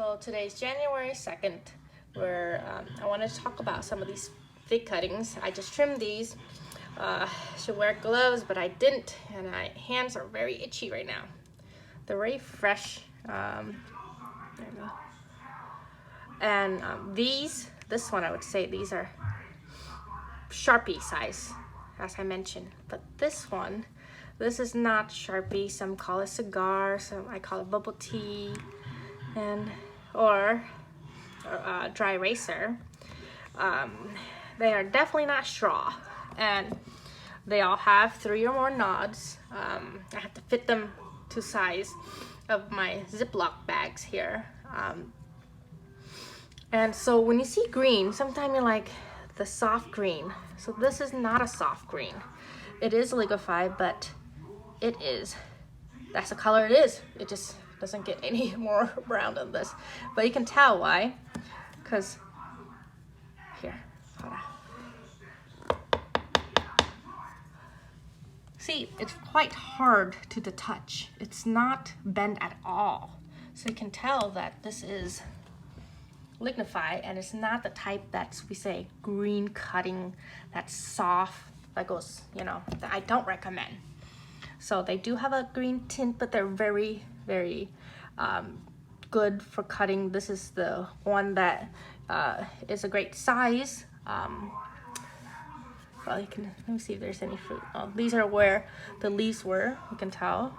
So today's January 2nd, where I wanted to talk about some of these fig cuttings. I just trimmed these. Should wear gloves, but I didn't, and my hands are very itchy right now. They're very fresh. There we go. And this one I would say these are Sharpie size, as I mentioned. But this one, this is not Sharpie. Some call it cigar, some I call it bubble tea, and or dry eraser. They are definitely not straw, and they all have 3 or more nods. I have to fit them to size of my Ziploc bags here. And so when you see green, sometimes you're like, the soft green. So this is not a soft green. It is liquefied, but it is. That's the color it is. It just doesn't get any more brown than this. But you can tell why, because here, hold on. See, it's quite hard to the touch. It's not bent at all. So you can tell that this is lignified, and it's not the type that's, we say, green cutting, that's soft, that goes, you know, that I don't recommend. So they do have a green tint, but they're very, very good for cutting. This is the one that is a great size. Well, you can, let me see if there's any fruit. Oh, these are where the leaves were, you can tell.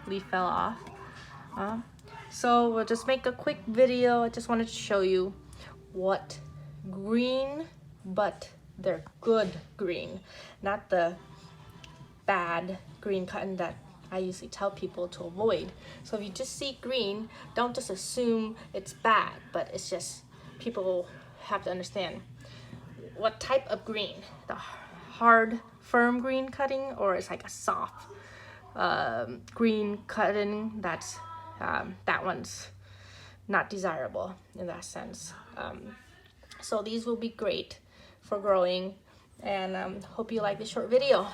Leaf fell off. So we'll just make a quick video. I just wanted to show you what green, but they're good green, not the bad green cotton that I usually tell people to avoid. So if you just see green, don't just assume it's bad, but it's just people have to understand what type of green. The hard, firm green cutting, or it's like a soft green cutting that's that one's not desirable in that sense. So these will be great for growing, and hope you like this short video.